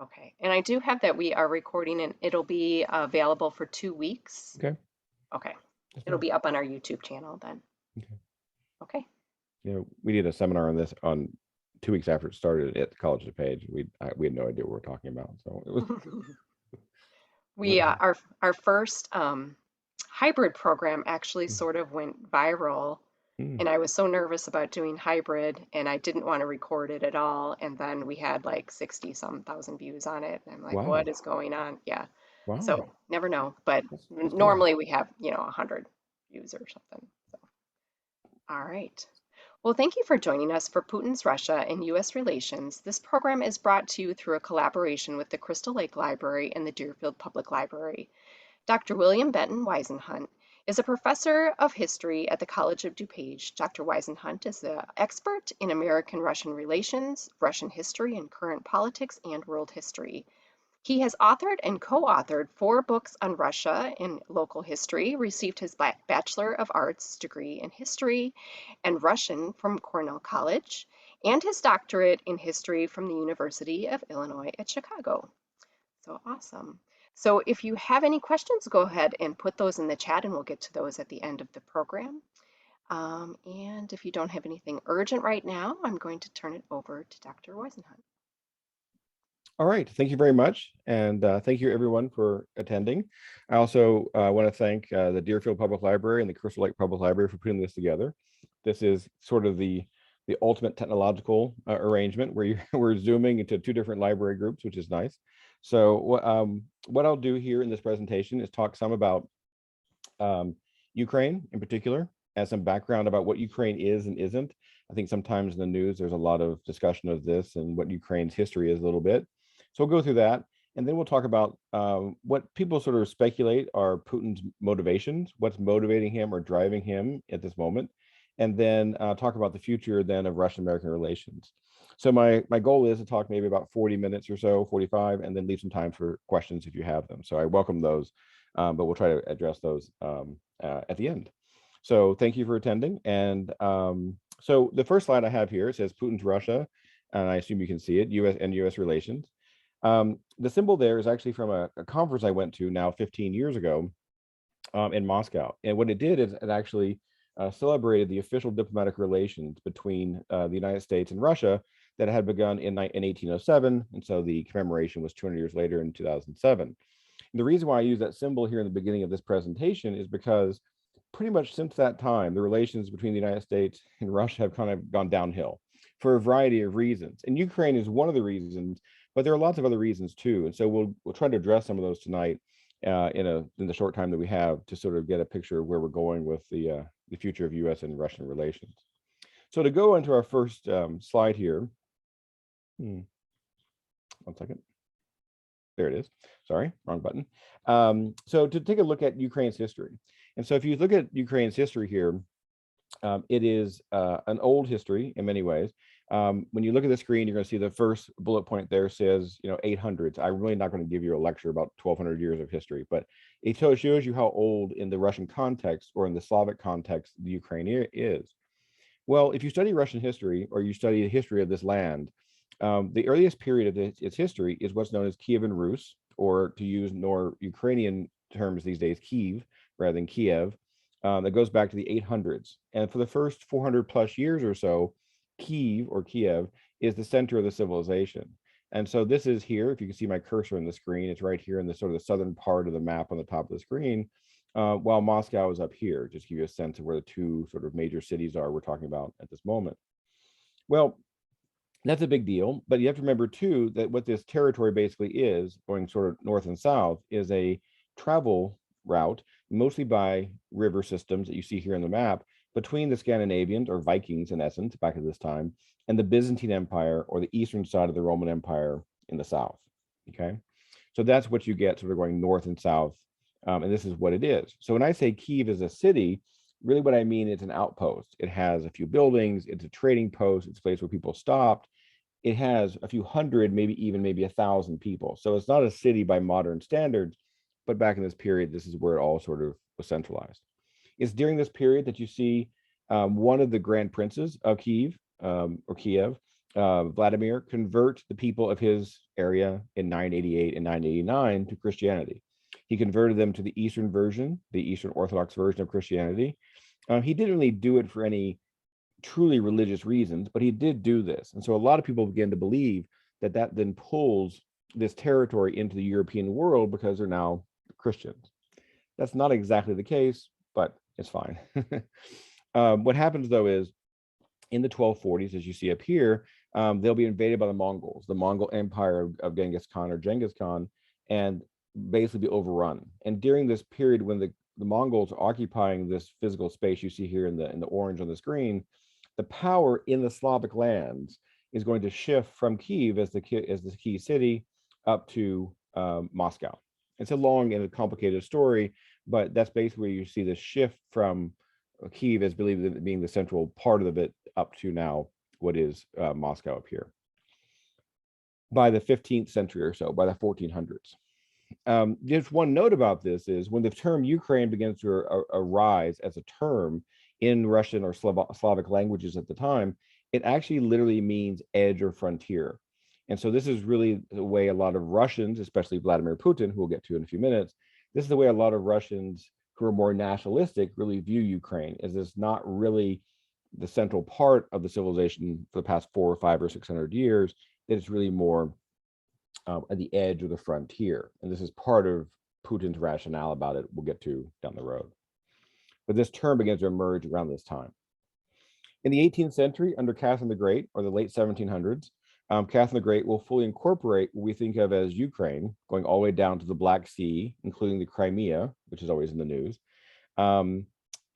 Okay. And I do have that we are recording and it'll be available for 2 weeks. Okay, Okay. that's It'll fine. be up on our YouTube channel then. Okay. Okay. We did a seminar on this on 2 weeks after it started at the College of Page. We had no idea what we were talking about, so it was. We our first hybrid program actually Mm, sort of went viral, mm, and I was so nervous about doing hybrid, and I didn't want to record it at all. And then we had like 60 some thousand views on it, and I'm like, what wow, is going on? Yeah. wow, So never know, but that's good. normally we have 100 views or something. So all right. Well, thank you for joining us for Putin's Russia and U.S. relations. This program is brought to you through a collaboration with the Crystal Lake Library and the Deerfield Public Library. Dr. William Benton Whisenhunt is a professor of history at the College of DuPage. Dr. Whisenhunt is an expert in American-Russian relations, Russian history and current politics, and world history. He has authored and co-authored 4 books on Russia and local history, received his Bachelor of Arts degree in history and Russian from Cornell College, and his doctorate in history from the University of Illinois at Chicago. So awesome. So if you have any questions, go ahead and put those in the chat and we'll get to those at the end of the program. And if you don't have anything urgent right now, I'm going to turn it over to Dr. Weisenhunt. All right, thank you very much, and thank you everyone for attending. I also want to thank the Deerfield Public Library and the Crystal Lake Public Library for putting this together. This is sort of the ultimate technological arrangement where we're zooming into 2 different library groups, which is nice. So what I'll do here in this presentation is talk some about Ukraine in particular, and some background about what Ukraine is and isn't. I think sometimes in the news there's a lot of discussion of this and what Ukraine's history is a little bit. So we'll go through that, and then we'll talk about what people sort of speculate are Putin's motivations, what's motivating him or driving him at this moment, and then talk about the future then of Russian-American relations. So my goal is to talk maybe about 40 minutes or so, 45, and then leave some time for questions if you have them. So I welcome those, but we'll try to address those at the end. So thank you for attending. And so the first slide I have here says Putin's Russia, and I assume you can see it, US and US relations. The symbol there is actually from a conference I went to now 15 years ago in Moscow. And what it did is it actually celebrated the official diplomatic relations between the United States and Russia that had begun in 1807. And so the commemoration was 200 years later in 2007. The reason why I use that symbol here in the beginning of this presentation is because pretty much since that time, the relations between the United States and Russia have kind of gone downhill for a variety of reasons. And Ukraine is one of the reasons, but there are lots of other reasons too. And so we'll try to address some of those tonight in the short time that we have to sort of get a picture of where we're going with the future of U.S. and Russian relations. So to go into our first slide here, one second. There it is. Sorry, wrong button. So to take a look at Ukraine's history. And so if you look at Ukraine's history here, it is an old history in many ways. When you look at the screen, you're going to see the first bullet point there says, 800s. I'm really not going to give you a lecture about 1200 years of history, but it shows you how old in the Russian context or in the Slavic context the Ukraine is. Well, if you study Russian history or you study the history of this land, the earliest period of its history is what's known as Kievan Rus, or to use more Ukrainian terms these days, Kiev rather than Kiev. That goes back to the 800s. And for the first 400 plus years or so, Kiev or Kiev is the center of the civilization. And so this is here, if you can see my cursor on the screen, it's right here in the sort of the southern part of the map on the top of the screen, while Moscow is up here, just to give you a sense of where the 2 sort of major cities are we're talking about at this moment. Well, that's a big deal, but you have to remember too that what this territory basically is, going sort of north and south, is a travel route, mostly by river systems that you see here in the map, between the Scandinavians, or Vikings in essence, back at this time, and the Byzantine Empire, or the eastern side of the Roman Empire in the south. Okay, so that's what you get sort of going north and south, and this is what it is. So when I say Kiev is a city, really what I mean is an outpost. It has a few buildings, it's a trading post, it's a place where people stopped. It has a few hundred, maybe 1,000 people. So it's not a city by modern standards, but back in this period, this is where it all sort of was centralized. It's during this period that you see one of the grand princes of Kiev, or Kiev, Vladimir convert the people of his area in 988 and 989 to Christianity. He converted them to the Eastern version, the Eastern Orthodox version of Christianity. He didn't really do it for any truly religious reasons, but he did do this. And so a lot of people began to believe that that then pulls this territory into the European world because they're now Christians. That's not exactly the case, but it's fine. What happens though is in the 1240s, as you see up here, they'll be invaded by the Mongols, the Mongol Empire of Genghis Khan or Genghis Khan, and basically be overrun. And during this period when the Mongols are occupying this physical space you see here in the orange on the screen, the power in the Slavic lands is going to shift from Kiev as the key city up to Moscow. It's a long and a complicated story, but that's basically where you see the shift from Kiev as believed being the central part of it up to now what is Moscow up here. By the 15th century or so, by the 1400s. Just one note about this is when the term Ukraine begins to arise as a term in Russian or Slavic languages at the time, it actually literally means edge or frontier. And so this is really the way a lot of Russians, especially Vladimir Putin, who we'll get to in a few minutes, this is the way a lot of Russians who are more nationalistic really view Ukraine, as it's not really the central part of the civilization for the past 400 or 500 or 600 years, that it's really more at the edge of the frontier. And this is part of Putin's rationale about it we'll get to down the road. But this term begins to emerge around this time. In the 18th century, under Catherine the Great, or the late 1700s, Catherine the Great will fully incorporate what we think of as Ukraine, going all the way down to the Black Sea, including the Crimea, which is always in the news,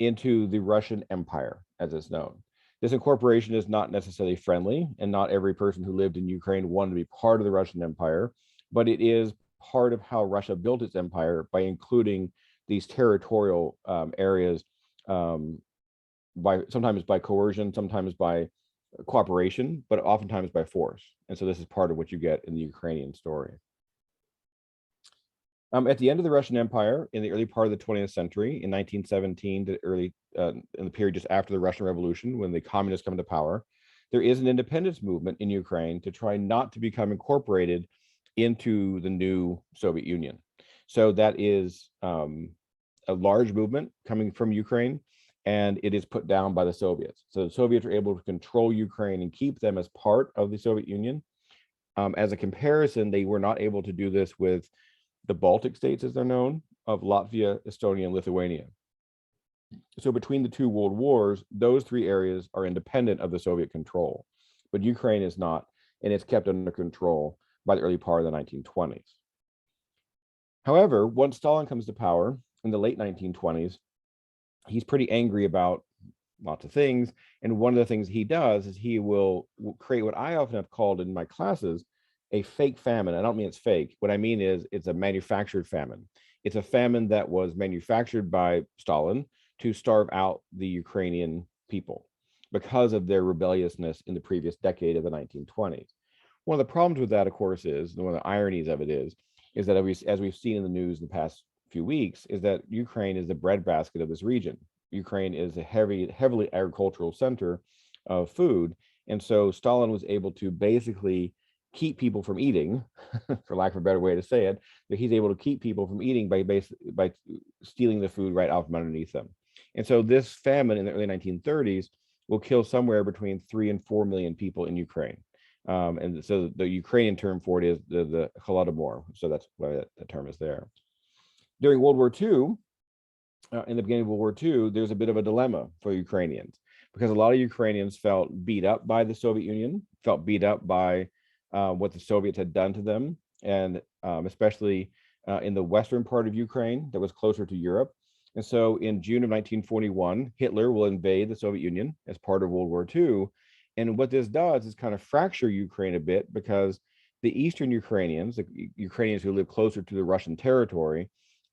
into the Russian Empire, as it's known. This incorporation is not necessarily friendly, and not every person who lived in Ukraine wanted to be part of the Russian Empire, but it is part of how Russia built its empire by including these territorial areas sometimes by coercion, sometimes by cooperation, but oftentimes by force. And so this is part of what you get in the Ukrainian story. At the end of the Russian Empire, in the early part of the 20th century, in 1917 to early, in the period just after the Russian Revolution, when the communists come to power, there is an independence movement in Ukraine to try not to become incorporated into the new Soviet Union. So that is a large movement coming from Ukraine, and it is put down by the Soviets. So the Soviets are able to control Ukraine and keep them as part of the Soviet Union. As a comparison, they were not able to do this with the Baltic states, as they're known, of Latvia, Estonia, and Lithuania. So between the two world wars, those three areas are independent of the Soviet control, but Ukraine is not, and it's kept under control by the early part of the 1920s. However, once Stalin comes to power in the late 1920s, he's pretty angry about lots of things. And one of the things he does is he will create what I often have called in my classes a fake famine. I don't mean it's fake. What I mean is it's a manufactured famine. It's a famine that was manufactured by Stalin to starve out the Ukrainian people because of their rebelliousness in the previous decade of the 1920s. One of the problems with that, of course, is, and one of the ironies of it is that as we've seen in the news in the past few weeks, is that Ukraine is the breadbasket of this region. Ukraine is a heavily agricultural center of food. And so Stalin was able to basically keep people from eating, for lack of a better way to say it, but he's able to keep people from eating by stealing the food right out from underneath them. And so this famine in the early 1930s will kill somewhere between 3 and 4 million people in Ukraine. And so the Ukrainian term for it is the Holodomor. So that's why that term is there. During World War II, in the beginning of World War II, there's a bit of a dilemma for Ukrainians because a lot of Ukrainians felt beat up by the Soviet Union, felt beat up by what the Soviets had done to them, and especially in the western part of Ukraine that was closer to Europe. And so in June of 1941, Hitler will invade the Soviet Union as part of World War II. And what this does is kind of fracture Ukraine a bit because the Eastern Ukrainians, the Ukrainians who live closer to the Russian territory,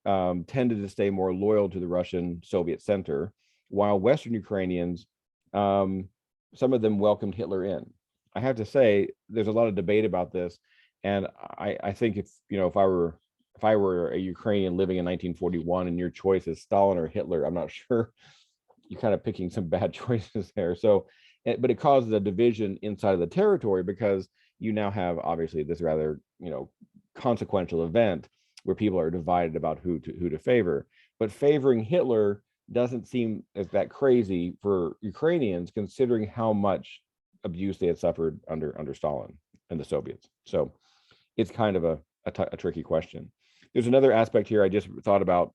tended to stay more loyal to the Russian Soviet center, while Western Ukrainians, some of them welcomed Hitler in. I have to say, there's a lot of debate about this, and I think if I were a Ukrainian living in 1941 and your choice is Stalin or Hitler, I'm not sure. You're kind of picking some bad choices there. So but it causes a division inside of the territory because you now have obviously this rather consequential event where people are divided about who to favor. But favoring Hitler doesn't seem as that crazy for Ukrainians, considering how much abuse they had suffered under Stalin and the Soviets. So it's kind of a tricky question. There's another aspect here I just thought about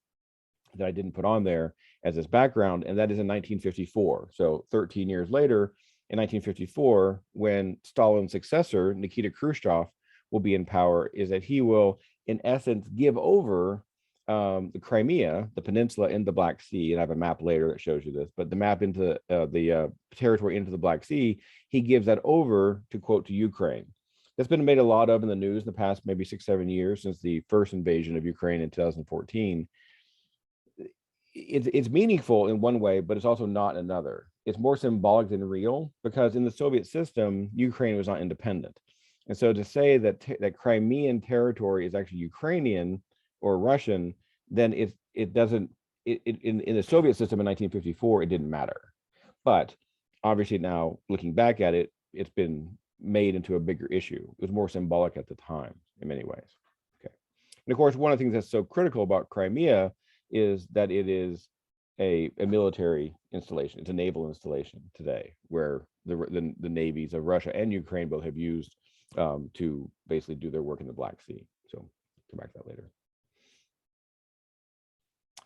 that I didn't put on there as this background, and that is in 1954. So 13 years later, in 1954, when Stalin's successor, Nikita Khrushchev, will be in power, is that he will, in essence, give over the Crimea, the peninsula in the Black Sea, and I have a map later that shows you this, but the map into the territory into the Black Sea, he gives that over to, quote, to Ukraine. That's been made a lot of in the news in the past maybe 6-7 years since the first invasion of Ukraine in 2014. It's meaningful in one way, but it's also not another. It's more symbolic than real because in the Soviet system, Ukraine was not independent. And so to say that that Crimean territory is actually Ukrainian or Russian, then it doesn't, in the Soviet system in 1954, it didn't matter. But obviously now looking back at it, it's been made into a bigger issue. It was more symbolic at the time in many ways. Okay. And of course, one of the things that's so critical about Crimea is that it is a military installation. It's a naval installation today, where the navies of Russia and Ukraine both have used to basically do their work in the Black Sea. So come back to that later.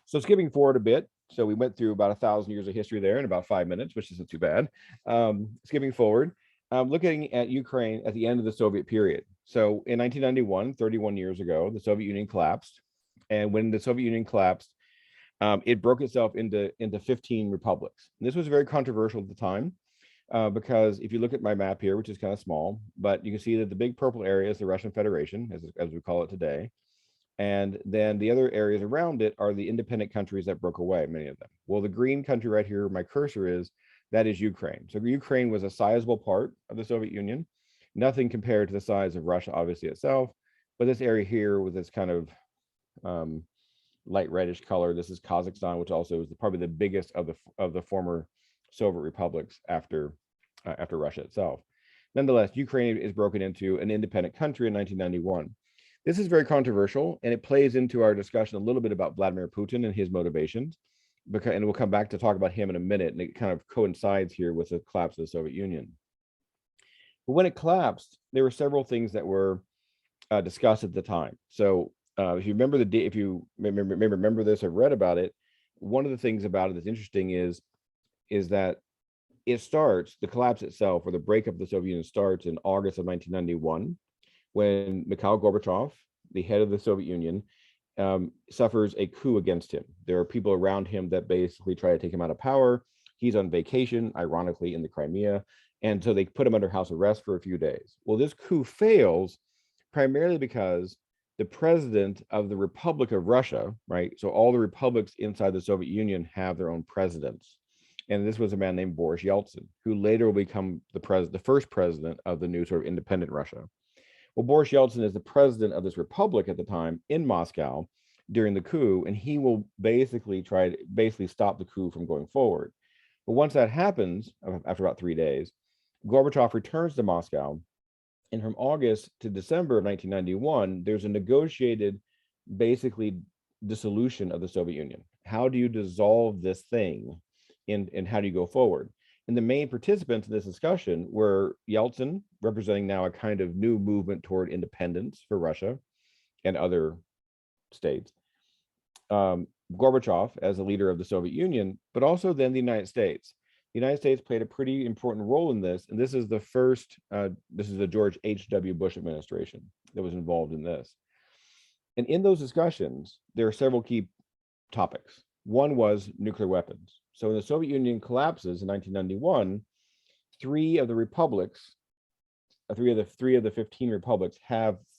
So skipping forward a bit, so we went through about 1,000 years of history there in about 5 minutes, which isn't too bad. Skipping forward, looking at Ukraine at the end of the Soviet period. So in 1991, 31 years ago, the Soviet Union collapsed. And when the Soviet Union collapsed, it broke itself into 15 republics. And this was very controversial at the time because if you look at my map here, which is kind of small, but you can see that the big purple area is the Russian Federation, as we call it today. And then the other areas around it are the independent countries that broke away, many of them. Well, the green country right here, my cursor is, that is Ukraine. So Ukraine was a sizable part of the Soviet Union, nothing compared to the size of Russia, obviously itself. But this area here with this kind of light reddish color, this is Kazakhstan, which also is probably the biggest of the former Soviet republics after Russia itself. Nonetheless, Ukraine is broken into an independent country in 1991. This is very controversial, and it plays into our discussion a little bit about Vladimir Putin and his motivations, and we'll come back to talk about him in a minute, and it kind of coincides here with the collapse of the Soviet Union. But when it collapsed, there were several things that were discussed at the time. So if you remember if you remember this or read about it, one of the things about it that's interesting is that it starts, the collapse itself, or the breakup of the Soviet Union, starts in August of 1991, when Mikhail Gorbachev, the head of the Soviet Union, suffers a coup against him. There are people around him that basically try to take him out of power. He's on vacation, ironically, in the Crimea, and so they put him under house arrest for a few days. Well, this coup fails primarily because the president of the Republic of Russia, right? So all the republics inside the Soviet Union have their own presidents. And this was a man named Boris Yeltsin, who later will become the first president of the new sort of independent Russia. Well, Boris Yeltsin is the president of this republic at the time in Moscow during the coup, and he will basically try to stop the coup from going forward. But once that happens, after about 3 days, Gorbachev returns to Moscow, and from August to December of 1991, there's a negotiated, basically, dissolution of the Soviet Union. How do you dissolve this thing, and how do you go forward? And the main participants in this discussion were Yeltsin, representing now a kind of new movement toward independence for Russia and other states, Gorbachev as a leader of the Soviet Union, but also then the United States. The United States played a pretty important role in this, and this is the first, this is the George H.W. Bush administration that was involved in this. And in those discussions, there are several key topics. One was nuclear weapons. So when the Soviet Union collapses in 1991, three of the 15 republics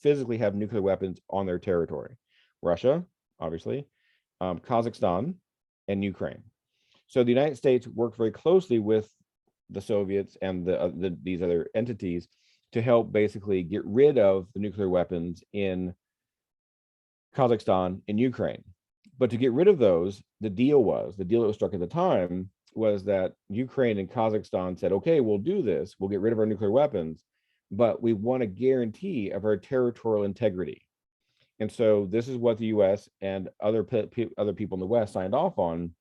physically have nuclear weapons on their territory. Russia, obviously, Kazakhstan, and Ukraine. So the United States worked very closely with the Soviets and these other entities to help basically get rid of the nuclear weapons in Kazakhstan and Ukraine. But to get rid of those, the deal that was struck at the time was that Ukraine and Kazakhstan said, okay, we'll do this. We'll get rid of our nuclear weapons, but we want a guarantee of our territorial integrity. And so this is what the U.S. and other people in the West signed off on,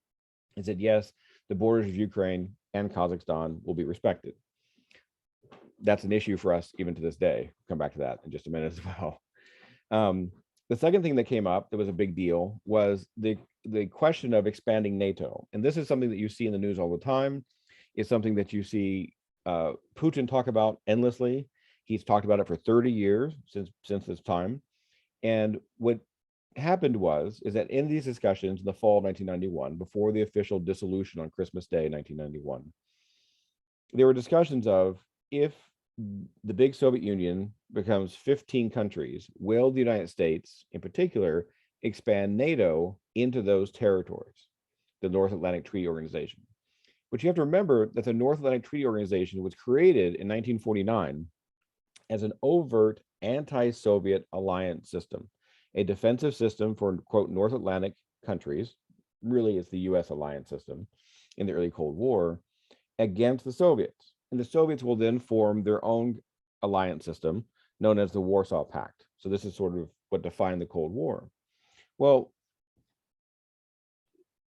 and said, yes, the borders of Ukraine and Kazakhstan will be respected. That's an issue for us even to this day. Come back to that in just a minute as well. The second thing that came up that was a big deal was the question of expanding NATO. And this is something that you see in the news all the time. It's something that you see Putin talk about endlessly. He's talked about it for 30 years since this time. And what happened is that in these discussions in the fall of 1991, before the official dissolution on Christmas Day, 1991, there were discussions of, if the big Soviet Union becomes 15 countries, will the United States in particular expand NATO into those territories, the North Atlantic Treaty Organization? But you have to remember that the North Atlantic Treaty Organization was created in 1949 as an overt anti-Soviet alliance system, a defensive system for, quote, North Atlantic countries. Really, it's the US alliance system in the early Cold War against the Soviets. And the Soviets will then form their own alliance system known as the Warsaw Pact. So this is sort of what defined the Cold War. Well,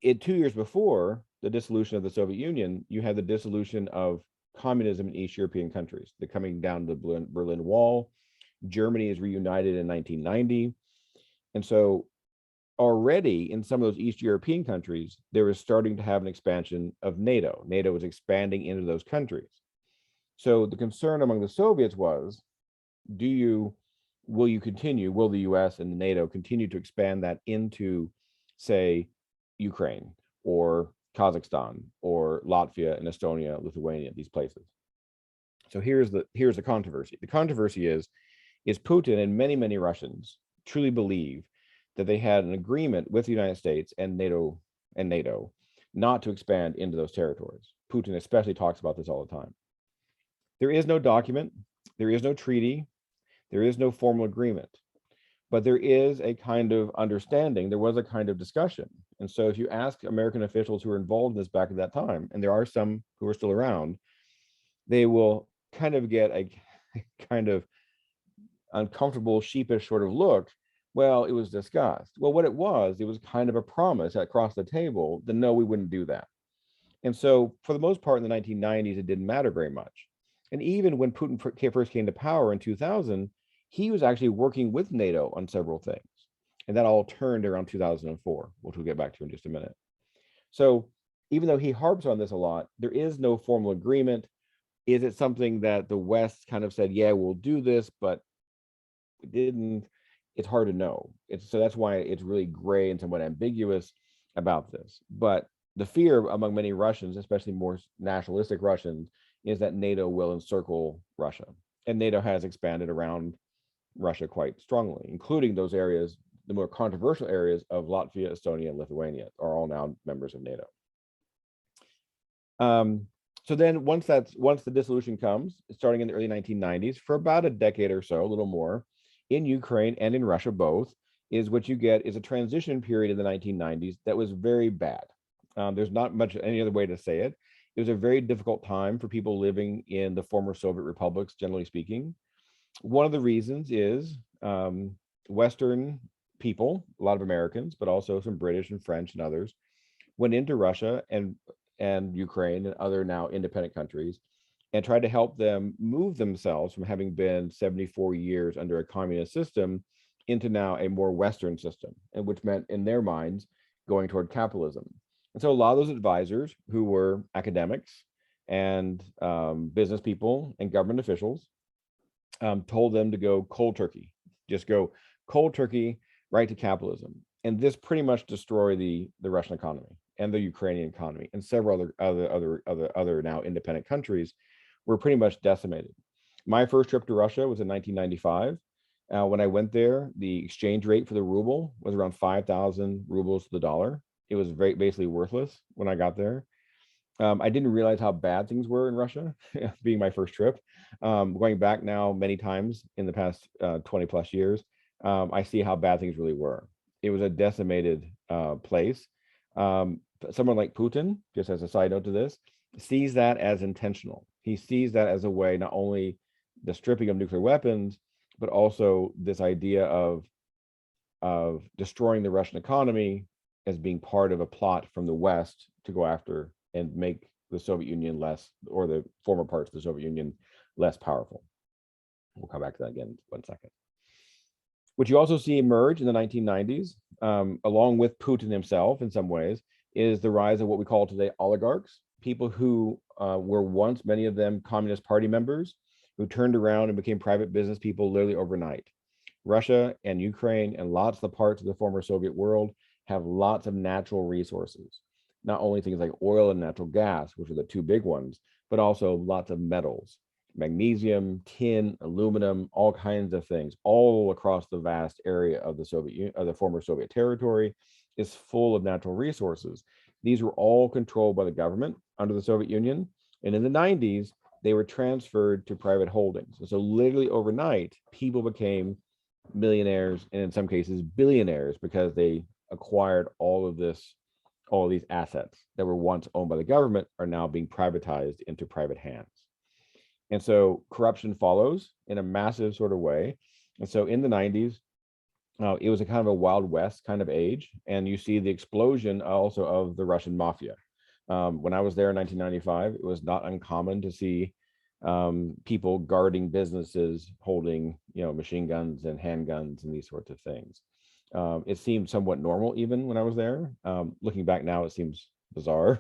2 years before the dissolution of the Soviet Union, you had the dissolution of communism in East European countries. They're coming down the Berlin Wall. Germany is reunited in 1990. And so already in some of those East European countries, there was starting to have an expansion of NATO. NATO was expanding into those countries. So the concern among the Soviets was, will the US and NATO continue to expand that into, say, Ukraine or Kazakhstan or Latvia and Estonia, Lithuania, these places? So here's the controversy. The controversy is Putin and many Russians truly believe that they had an agreement with the United States and NATO not to expand into those territories. Putin especially talks about this all the time. There is no document, there is no treaty, there is no formal agreement, but there is a kind of understanding. There was a kind of discussion. And so if you ask American officials who were involved in this back at that time, and there are some who are still around, they will kind of get a kind of uncomfortable, sheepish sort of look. Well, it was discussed. Well, what it was kind of a promise across the table that no, we wouldn't do that. And so for the most part in the 1990s, it didn't matter very much. And even when Putin first came to power in 2000, he was actually working with NATO on several things. And that all turned around 2004, which we'll get back to in just a minute. So even though he harps on this a lot, there is no formal agreement. Is it something that the West kind of said, yeah, we'll do this, but we didn't? It's hard to know. So that's why it's really gray and somewhat ambiguous about this. But the fear among many Russians, especially more nationalistic Russians, is that NATO will encircle Russia. And NATO has expanded around Russia quite strongly, including those areas, the more controversial areas of Latvia, Estonia, and Lithuania are all now members of NATO. So then once the dissolution comes, starting in the early 1990s, for about a decade or so, a little more, in Ukraine and in Russia both, is what you get is a transition period in the 1990s that was very bad. There's not much any other way to say it. It was a very difficult time for people living in the former Soviet republics, generally speaking. One of the reasons is Western people, a lot of Americans, but also some British and French and others, went into Russia and Ukraine and other now independent countries and tried to help them move themselves from having been 74 years under a communist system into now a more Western system, and which meant in their minds going toward capitalism. And so a lot of those advisors who were academics and business people and government officials told them to go cold turkey, just go cold turkey right to capitalism. And this pretty much destroyed the Russian economy and the Ukrainian economy, and several other now independent countries were pretty much decimated. My first trip to Russia was in 1995. When I went there, the exchange rate for the ruble was around 5,000 rubles to the dollar. It was basically worthless when I got there. I didn't realize how bad things were in Russia, being my first trip. Going back now many times in the past 20 plus years, I see how bad things really were. It was a decimated place. someone like Putin, just as a side note to this, sees that as intentional. He sees that as a way, not only the stripping of nuclear weapons, but also this idea of destroying the Russian economy as being part of a plot from the West to go after and make the Soviet Union less, or the former parts of the Soviet Union less powerful. We'll come back to that again in 1 second. What you also see emerge in the 1990s, along with Putin himself in some ways, is the rise of what we call today oligarchs, people who were once, many of them, Communist Party members, who turned around and became private business people literally overnight. Russia and Ukraine and lots of the parts of the former Soviet world have lots of natural resources, not only things like oil and natural gas, which are the two big ones, but also lots of metals, magnesium, tin, aluminum, all kinds of things, all across the vast area of the the former Soviet territory is full of natural resources. These were all controlled by the government under the Soviet Union. And in the 90s, they were transferred to private holdings. And so literally overnight, people became millionaires, and in some cases billionaires, because they acquired all of these assets that were once owned by the government are now being privatized into private hands. And so corruption follows in a massive sort of way. And so in the 90s, it was a kind of a Wild West kind of age. And you see the explosion also of the Russian mafia. When I was there in 1995, it was not uncommon to see people guarding businesses holding, machine guns and handguns and these sorts of things. It seemed somewhat normal even when I was there. Looking back now, it seems bizarre,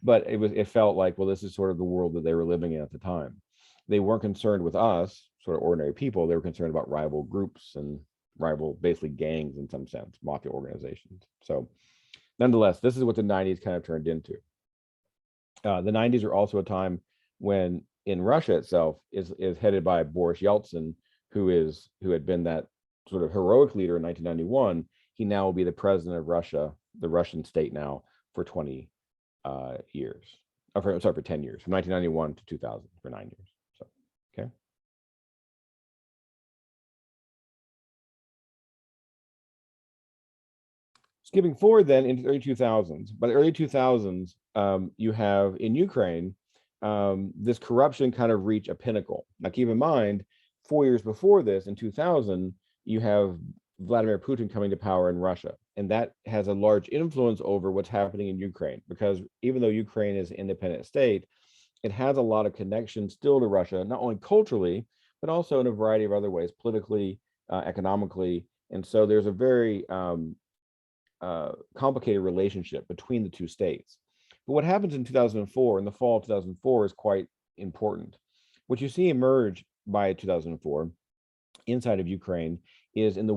but it felt like, well, this is sort of the world that they were living in at the time. They weren't concerned with us, sort of ordinary people. They were concerned about rival groups and rival, basically gangs in some sense, mafia organizations. So nonetheless, this is what the 90s kind of turned into. The 90s are also a time when in Russia itself is headed by Boris Yeltsin, who had been that sort of heroic leader in 1991. He now will be the president of Russia, the Russian state now, for 20 years. For 10 years, from 1991 to 2000, for 9 years. So, okay. Skipping forward then into the early 2000s. By the early 2000s, you have in Ukraine, this corruption kind of reach a pinnacle. Now, keep in mind, 4 years before this, in 2000, you have Vladimir Putin coming to power in Russia. And that has a large influence over what's happening in Ukraine, because even though Ukraine is an independent state, it has a lot of connections still to Russia, not only culturally, but also in a variety of other ways, politically, economically. And so there's a very complicated relationship between the two states. But what happens in 2004, in the fall of 2004, is quite important. What you see emerge by 2004 inside of Ukraine is in the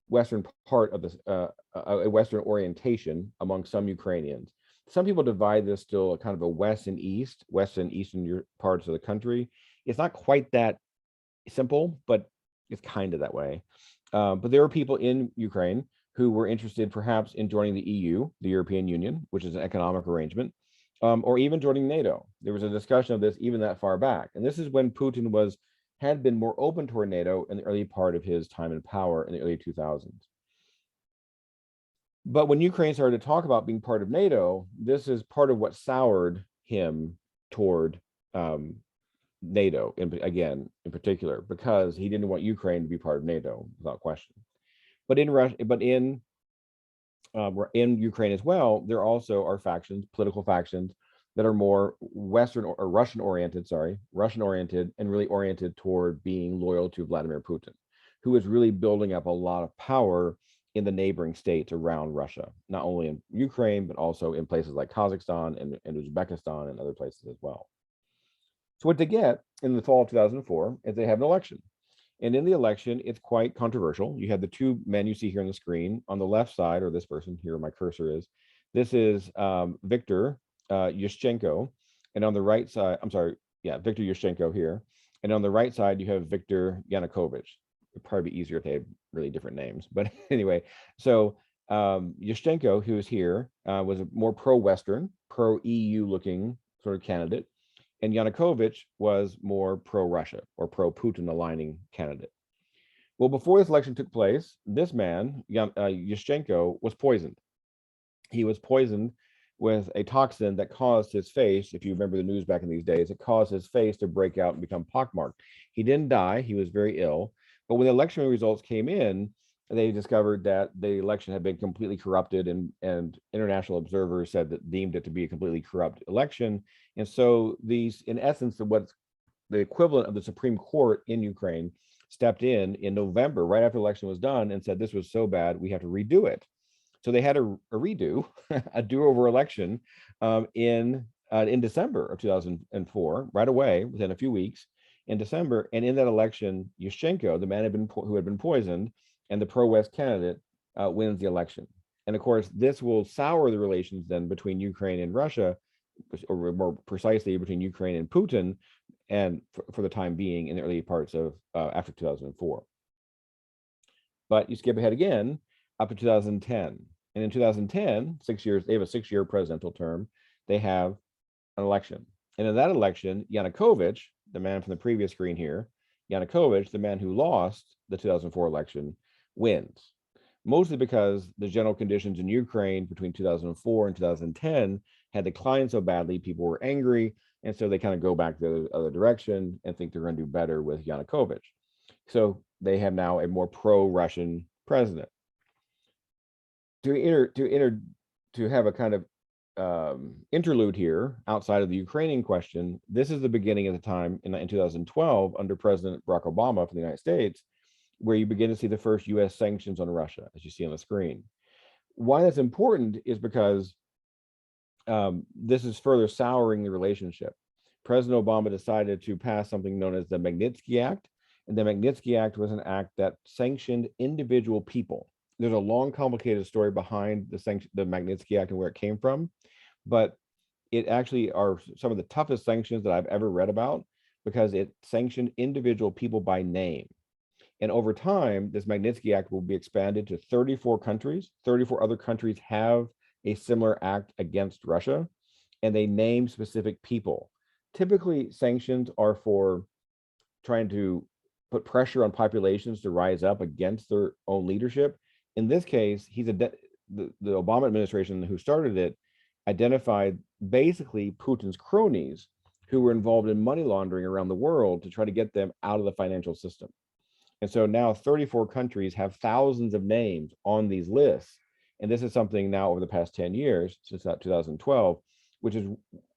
western part of this, a Western orientation among some Ukrainians. Some people divide this still kind of a west and eastern parts of the country. It's not quite that simple, but it's kind of that way. But there are people in Ukraine who were interested perhaps in joining the EU, the European Union, which is an economic arrangement, or even joining NATO. There was a discussion of this even that far back. And this is when Putin had been more open toward NATO in the early part of his time in power in the early 2000s. But when Ukraine started to talk about being part of NATO, this is part of what soured him toward NATO, in particular, because he didn't want Ukraine to be part of NATO, without question. But in Russia, in Ukraine as well, there also are factions, political factions, that are more Western or Russian oriented, and really oriented toward being loyal to Vladimir Putin, who is really building up a lot of power in the neighboring states around Russia, not only in Ukraine, but also in places like Kazakhstan and Uzbekistan and other places as well. So what they get in the fall of 2004 is they have an election. And in the election, it's quite controversial. You have the two men you see here on the screen. On the left side, or this person here, my cursor is, this is Viktor Yushchenko. And on the right side, Viktor Yushchenko here. And on the right side, you have Viktor Yanukovych. It'd probably be easier if they had really different names. But anyway, so Yushchenko, who is here, was a more pro-Western, pro-EU looking sort of candidate. And Yanukovych was more pro-Russia or pro-Putin aligning candidate. Well, before this election took place, this man, Yushchenko, was poisoned. He was poisoned with a toxin that caused his face, if you remember the news back in these days, it caused his face to break out and become pockmarked. He didn't die, he was very ill. But when the election results came in, they discovered that the election had been completely corrupted, and international observers said that deemed it to be a completely corrupt election. And so these, in essence, what's the equivalent of the Supreme Court in Ukraine stepped in November, right after the election was done, and said this was so bad, we have to redo it. So they had a redo, a do-over election in December of 2004, right away, within a few weeks in December. And in that election, Yushchenko, the man who had been poisoned, and the pro-West candidate wins the election. And of course, this will sour the relations then between Ukraine and Russia, or more precisely between Ukraine and Putin, and for the time being in the early parts of after 2004. But you skip ahead again up to 2010. And in 2010, 6 years, they have a 6-year presidential term. They have an election. And in that election, Yanukovych, the man from the previous screen here, Yanukovych, the man who lost the 2004 election, wins. Mostly because the general conditions in Ukraine between 2004 and 2010 had declined so badly, people were angry. And so they kind of go back the other direction and think they're going to do better with Yanukovych. So they have now a more pro-Russian president. To have a kind of interlude here outside of the Ukrainian question, this is the beginning of the time in 2012 under President Barack Obama for the United States, where you begin to see the first US sanctions on Russia, as you see on the screen. Why that's important is because this is further souring the relationship. President Obama decided to pass something known as the Magnitsky Act, and the Magnitsky Act was an act that sanctioned individual people. There's a long, complicated story behind the Magnitsky Act and where it came from, but it actually are some of the toughest sanctions that I've ever read about, because it sanctioned individual people by name. And over time, this Magnitsky Act will be expanded to 34 countries. 34 other countries have a similar act against Russia, and they name specific people. Typically, sanctions are for trying to put pressure on populations to rise up against their own leadership. In this case, the Obama administration, who started it, identified basically Putin's cronies who were involved in money laundering around the world to try to get them out of the financial system. And so now 34 countries have thousands of names on these lists. And this is something now over the past 10 years, since 2012, which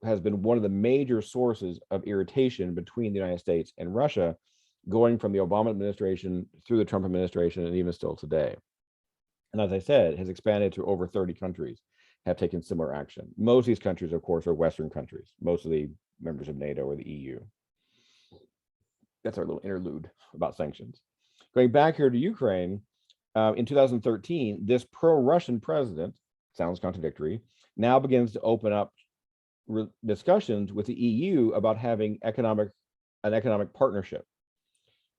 has been one of the major sources of irritation between the United States and Russia, going from the Obama administration through the Trump administration and even still today. And as I said, has expanded to over 30 countries have taken similar action. Most of these countries, of course, are Western countries, mostly members of NATO or the EU. That's our little interlude about sanctions. Going back here to Ukraine, in 2013, this pro-Russian president, sounds contradictory, now begins to open up discussions with the EU about having an economic partnership.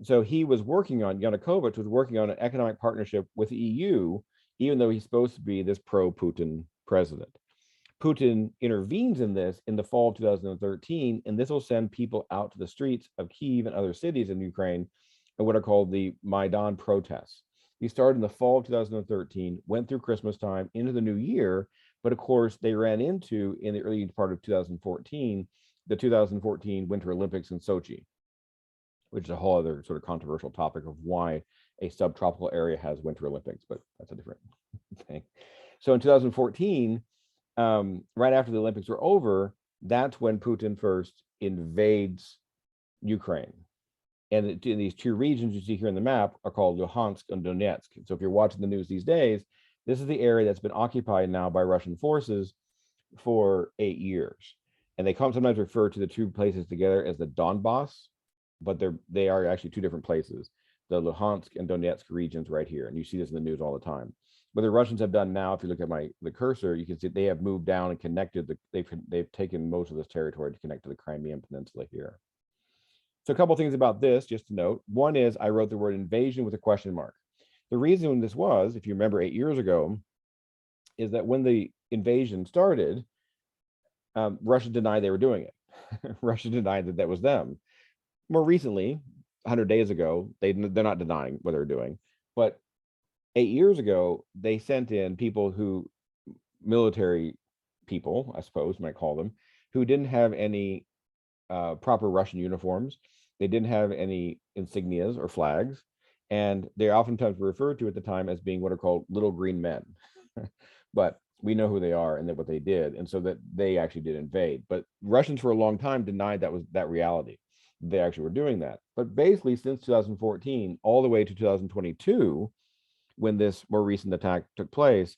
So he was working on, Yanukovych was working on an economic partnership with the EU, even though he's supposed to be this pro-Putin president. Putin intervenes in this in the fall of 2013, and this will send people out to the streets of Kyiv and other cities in Ukraine in what are called the Maidan protests. He started in the fall of 2013, went through Christmas time into the new year, but of course they ran into, in the early part of 2014, the 2014 Winter Olympics in Sochi, which is a whole other sort of controversial topic of why a subtropical area has Winter Olympics, but that's a different thing. So in 2014, right after the Olympics were over, that's when Putin first invades Ukraine. And in these two regions you see here in the map are called Luhansk and Donetsk. So if you're watching the news these days, this is the area that's been occupied now by Russian forces for 8 years. And they sometimes refer to the two places together as the Donbass, but they are actually two different places, the Luhansk and Donetsk regions right here. And you see this in the news all the time. What the Russians have done now, if you look at the cursor, you can see they have moved down and connected, they've taken most of this territory to connect to the Crimean Peninsula here. So a couple of things about this, just to note. One is I wrote the word invasion with a question mark. The reason this was, if you remember 8 years ago, is that when the invasion started, Russia denied they were doing it. Russia denied that that was them. More recently, 100 days ago, they're not denying what they're doing. But 8 years ago, they sent in people military people, I suppose you might call them, who didn't have any proper Russian uniforms. They didn't have any insignias or flags, and they oftentimes were referred to at the time as being what are called little green men. But we know who they are and that what they did, and so that they actually did invade. But Russians for a long time denied that was that reality. They actually were doing that. But basically, since 2014 all the way to 2022, when this more recent attack took place,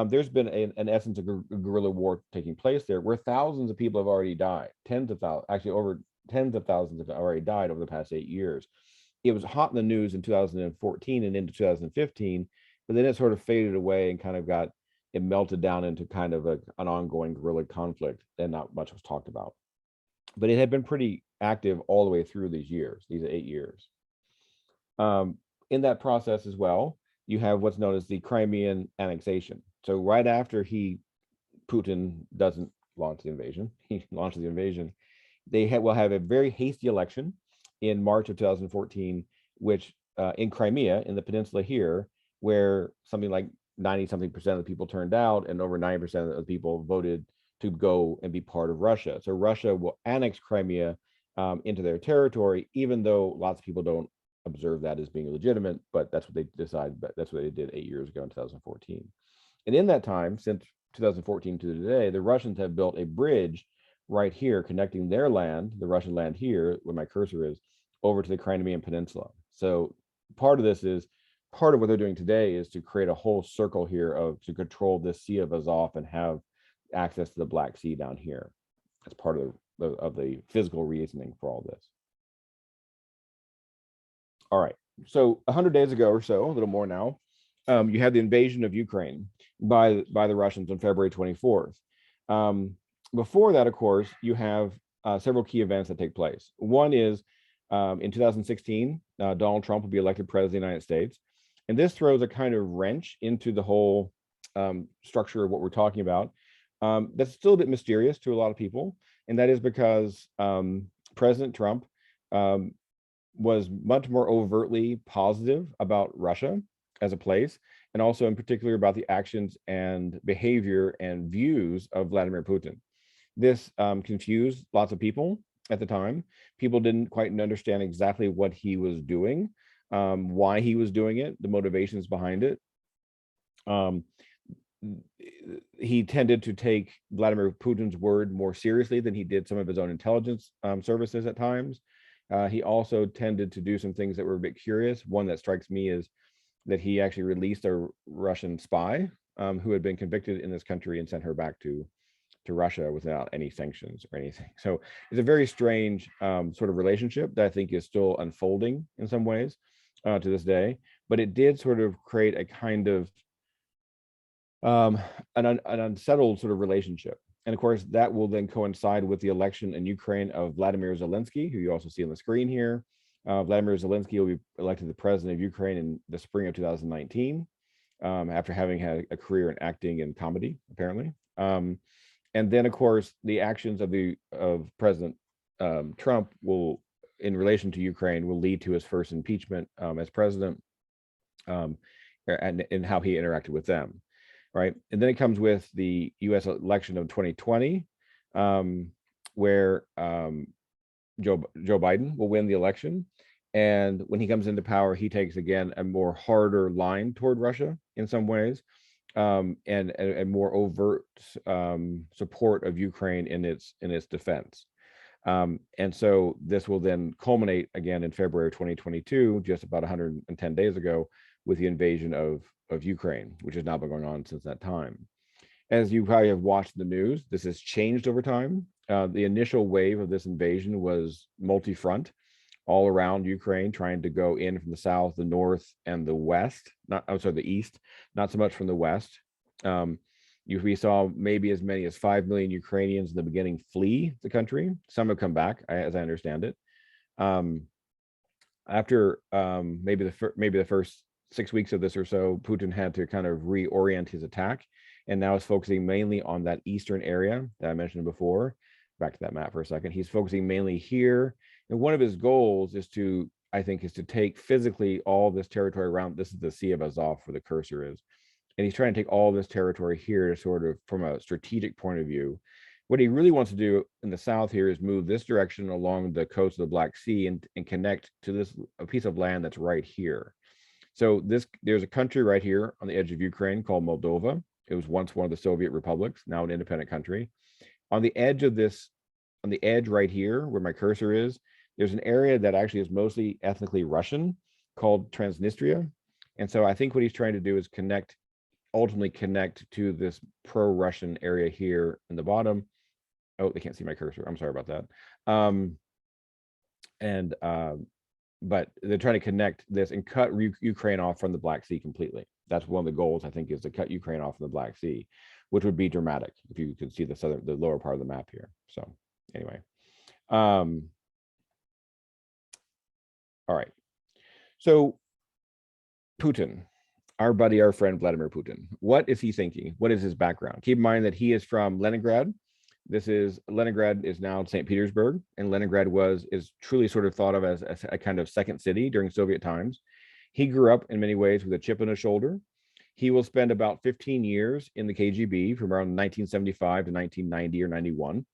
there's been an essence of a guerrilla war taking place there, where thousands of people have already died, tens of thousands, actually over tens of thousands have already died over the past 8 years. It was hot in the news in 2014 and into 2015, but then it sort of faded away and kind of got it melted down into kind of an ongoing guerrilla conflict, and not much was talked about. But it had been pretty active all the way through these years, these 8 years. In that process as well, you have what's known as the Crimean annexation. So right after Putin doesn't launch the invasion, he launches the invasion, will have a very hasty election in March of 2014, which in Crimea, in the peninsula here, where something like 90 something percent of the people turned out, and over 90% of the people voted to go and be part of Russia. So Russia will annex Crimea into their territory, even though lots of people don't observe that as being legitimate, but that's what they decided. But that's what they did 8 years ago in 2014. And in that time, since 2014 to today, the Russians have built a bridge right here connecting their land, the Russian land here, where my cursor is, over to the Crimean Peninsula. So part of what they're doing today is to create a whole circle here to control this Sea of Azov and have access to the Black Sea down here. That's part of the physical reasoning for all this. All right, so 100 days ago or so, a little more now, you had the invasion of Ukraine by the Russians on February 24th. Before that, of course, you have several key events that take place. One is in 2016, Donald Trump will be elected president of the United States. And this throws a kind of wrench into the whole structure of what we're talking about. That's still a bit mysterious to a lot of people. And that is because President Trump was much more overtly positive about Russia as a place, and also in particular about the actions and behavior and views of Vladimir Putin. This confused lots of people at the time. People didn't quite understand exactly what he was doing, why he was doing it, the motivations behind it. He tended to take Vladimir Putin's word more seriously than he did some of his own intelligence services at times. He also tended to do some things that were a bit curious. One that strikes me is that he actually released a Russian spy who had been convicted in this country and sent her back to Russia without any sanctions or anything. So it's a very strange sort of relationship that I think is still unfolding in some ways to this day. But it did sort of create a kind of an unsettled sort of relationship. And of course, that will then coincide with the election in Ukraine of Vladimir Zelensky, who you also see on the screen here. Vladimir Zelensky will be elected the president of Ukraine in the spring of 2019, after having had a career in acting and comedy, apparently. And then, of course, the actions of President Trump will, in relation to Ukraine, will lead to his first impeachment as president, and how he interacted with them. Right. And then it comes with the US election of 2020, where Joe Biden will win the election. And when he comes into power, he takes, again, a more harder line toward Russia in some ways, and a more overt support of Ukraine in its defense. And so this will then culminate again in February 2022, just about 110 days ago, with the invasion of Ukraine, which has now been going on since that time. As you probably have watched the news, this has changed over time. The initial wave of this invasion was multi-front, all around Ukraine, trying to go in from the south, the north, and the west. The east, not so much from the west. We saw maybe as many as 5 million Ukrainians in the beginning flee the country. Some have come back, as I understand it. After maybe the first 6 weeks of this or so, Putin had to kind of reorient his attack, and now is focusing mainly on that eastern area that I mentioned before. Back to that map for a second. He's focusing mainly here, and one of his goals is to take physically all this territory around. This is the Sea of Azov, where the cursor is, and he's trying to take all this territory here to sort of, from a strategic point of view. What he really wants to do in the south here is move this direction along the coast of the Black Sea and connect to this a piece of land that's right here. So there's a country right here on the edge of Ukraine called Moldova. It was once one of the Soviet republics, now an independent country. On the edge of this, on the edge right here where my cursor is, there's an area that actually is mostly ethnically Russian called Transnistria. And so I think what he's trying to do is ultimately connect to this pro-Russian area here in the bottom. Oh, they can't see my cursor. I'm sorry about that. But they're trying to connect this and cut Ukraine off from the Black Sea completely. That's one of the goals, I think, is to cut Ukraine off from the Black Sea, which would be dramatic if you could see the lower part of the map here. So anyway, all right. So Putin, our buddy, our friend Vladimir Putin, what is he thinking? What is his background? Keep in mind that he is from Leningrad. Leningrad is now St. Petersburg, and Leningrad is truly sort of thought of as a kind of second city during Soviet times. He grew up in many ways with a chip on his shoulder. He will spend about 15 years in the KGB from around 1975 to 1990 or 91.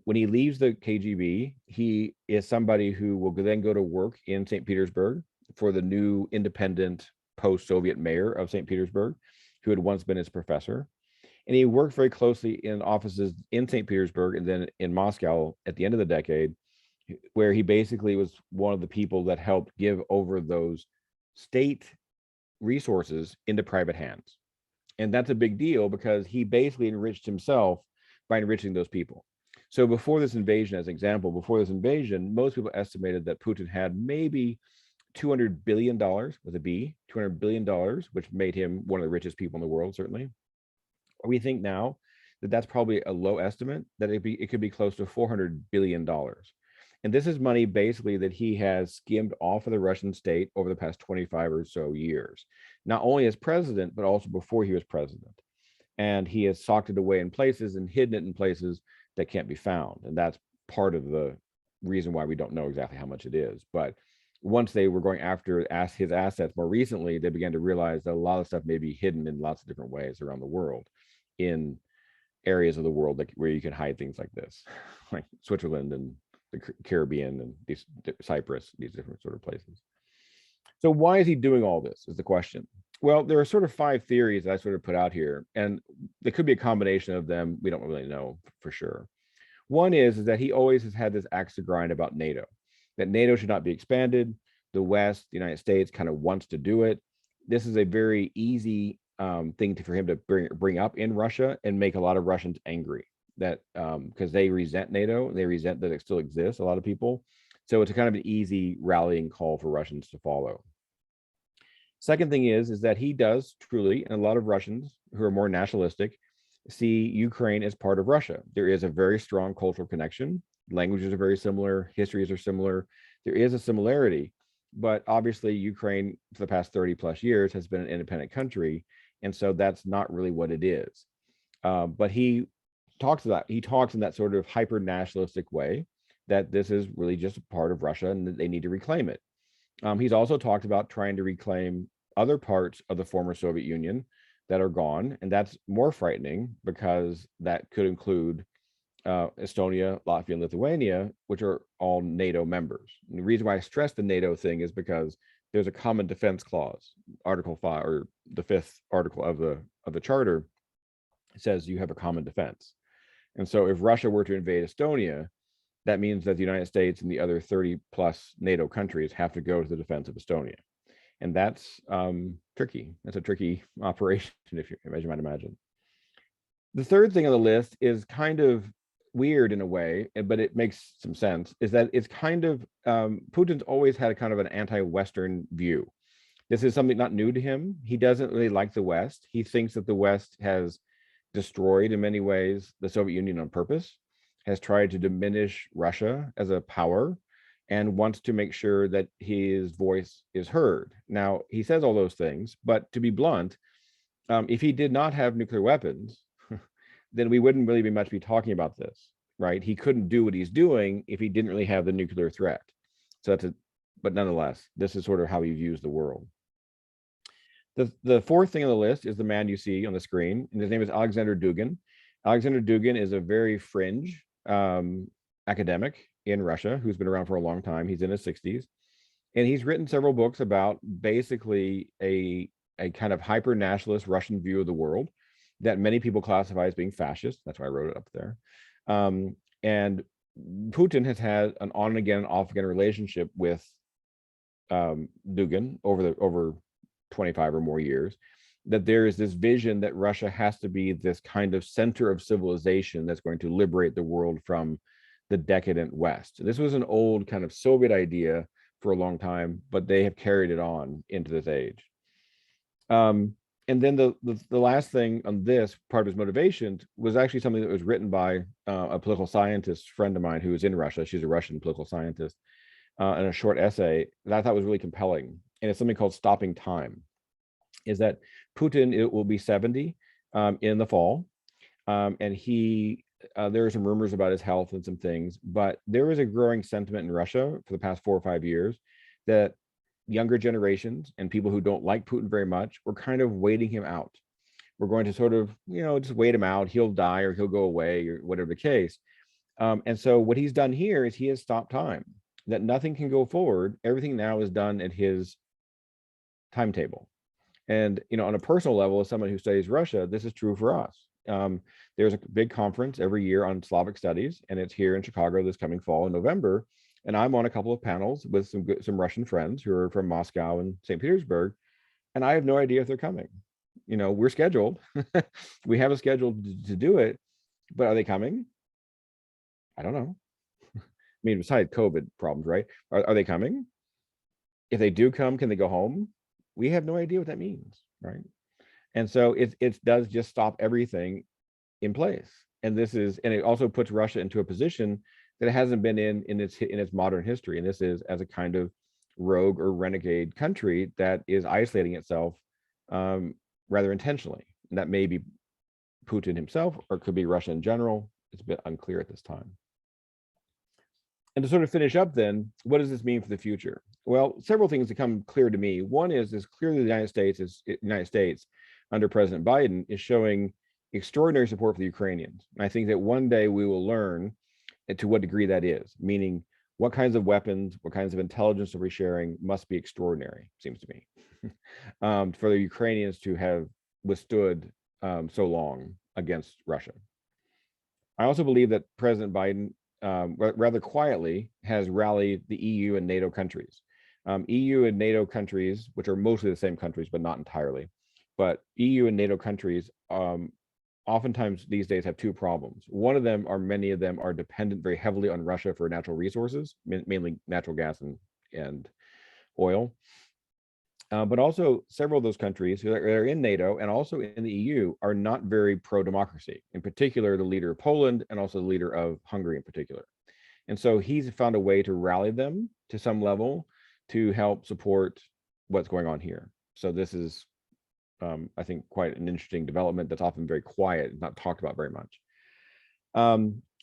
When he leaves the KGB, he is somebody who will then go to work in St. Petersburg for the new independent post-Soviet mayor of St. Petersburg, who had once been his professor. And he worked very closely in offices in St. Petersburg and then in Moscow at the end of the decade, where he basically was one of the people that helped give over those state resources into private hands. And that's a big deal because he basically enriched himself by enriching those people. So before this invasion, as an example, most people estimated that Putin had maybe $200 billion with a B, $200 billion, which made him one of the richest people in the world, certainly. We think now that that's probably a low estimate, that it could be close to $400 billion. And this is money basically that he has skimmed off of the Russian state over the past 25 or so years, not only as president, but also before he was president. And he has socked it away in places and hidden it in places that can't be found. And that's part of the reason why we don't know exactly how much it is. But once they were going after his assets more recently, they began to realize that a lot of stuff may be hidden in lots of different ways around the world, in areas of the world where you can hide things like this, like Switzerland and the Caribbean and Cyprus, these different sort of places. So why is he doing all this is the question. Well, there are sort of 5 theories that I sort of put out here, and there could be a combination of them. We don't really know for sure. One is that he always has had this axe to grind about NATO, that NATO should not be expanded. The West, the United States, kind of wants to do it. This is a very easy thing for him to bring up in Russia and make a lot of Russians angry, that because they resent NATO, they resent that it still exists, a lot of people. So it's a kind of an easy rallying call for Russians to follow. Second thing is that he does truly, and a lot of Russians who are more nationalistic, see Ukraine as part of Russia. There is a very strong cultural connection. Languages are very similar, histories are similar. There is a similarity, but obviously Ukraine for the past 30 plus years has been an independent country. And so that's not really what it is. But he talks in that sort of hyper nationalistic way, that this is really just a part of Russia and that they need to reclaim it. He's also talked about trying to reclaim other parts of the former Soviet Union that are gone. And that's more frightening because that could include Estonia, Latvia, and Lithuania, which are all NATO members. And the reason why I stress the NATO thing is because there's a common defense clause, Article 5, or the 5th article of the charter says you have a common defense. And so if Russia were to invade Estonia, that means that the United States and the other 30 plus NATO countries have to go to the defense of Estonia. And that's tricky. That's a tricky operation, as you might imagine. The third thing on the list is kind of weird in a way, but it makes some sense, is that it's kind of, Putin's always had a kind of an anti-Western view. This is something not new to him. He doesn't really like the West. He thinks that the West has destroyed in many ways the Soviet Union on purpose, has tried to diminish Russia as a power, and wants to make sure that his voice is heard. Now, he says all those things, but to be blunt, if he did not have nuclear weapons, then we wouldn't really be talking about this, right? He couldn't do what he's doing if he didn't really have the nuclear threat. So but nonetheless, this is sort of how he views the world. The fourth thing on the list is the man you see on the screen, and his name is Alexander Dugin. Alexander Dugin is a very fringe academic in Russia who's been around for a long time. He's in his 60s, and he's written several books about basically a kind of hyper nationalist Russian view of the world that many people classify as being fascist. That's why I wrote it up there. And Putin has had an on again, off again relationship with Dugin over 25 or more years, that there is this vision that Russia has to be this kind of center of civilization that's going to liberate the world from the decadent West. This was an old kind of Soviet idea for a long time, but they have carried it on into this age. And then the last thing on this part of his motivation was actually something that was written by a political scientist friend of mine who is in Russia. She's a Russian political scientist, in a short essay that I thought was really compelling. And it's something called Stopping Time. Is that Putin, it will be 70 in the fall. And there are some rumors about his health and some things, but there is a growing sentiment in Russia for the past 4 or 5 years that younger generations and people who don't like Putin very much were kind of waiting him out. We're going to sort of, just wait him out. He'll die or he'll go away or whatever the case. And so what he's done here is he has stopped time, that nothing can go forward. Everything now is done at his timetable. And, on a personal level, as someone who studies Russia, this is true for us. There's a big conference every year on Slavic studies, and it's here in Chicago this coming fall in November. And I'm on a couple of panels with some Russian friends who are from Moscow and St. Petersburg, and I have no idea if they're coming. We're scheduled. We have a schedule to do it, but are they coming? I don't know. I mean, besides COVID problems, right? Are they coming? If they do come, can they go home? We have no idea what that means, right? And so it does just stop everything in place. And it also puts Russia into a position that it hasn't been in its modern history. And this is as a kind of rogue or renegade country that is isolating itself rather intentionally. And that may be Putin himself, or it could be Russia in general. It's a bit unclear at this time. And to sort of finish up then, what does this mean for the future? Well, several things become clear to me. One is clearly the United States under President Biden is showing extraordinary support for the Ukrainians. And I think that one day we will learn to what degree that is, meaning what kinds of weapons, what kinds of intelligence are we sharing must be extraordinary, seems to me, for the Ukrainians to have withstood so long against Russia. I also believe that President Biden rather quietly has rallied the EU and NATO countries. EU and NATO countries, which are mostly the same countries, but not entirely, but EU and NATO countries oftentimes these days have two problems. One of them are many of them are dependent very heavily on Russia for natural resources, mainly natural gas and oil. But also several of those countries that are in NATO and also in the EU are not very pro-democracy, in particular, the leader of Poland and also the leader of Hungary in particular. And so he's found a way to rally them to some level to help support what's going on here. So this is, I think, quite an interesting development that's often very quiet, not talked about very much.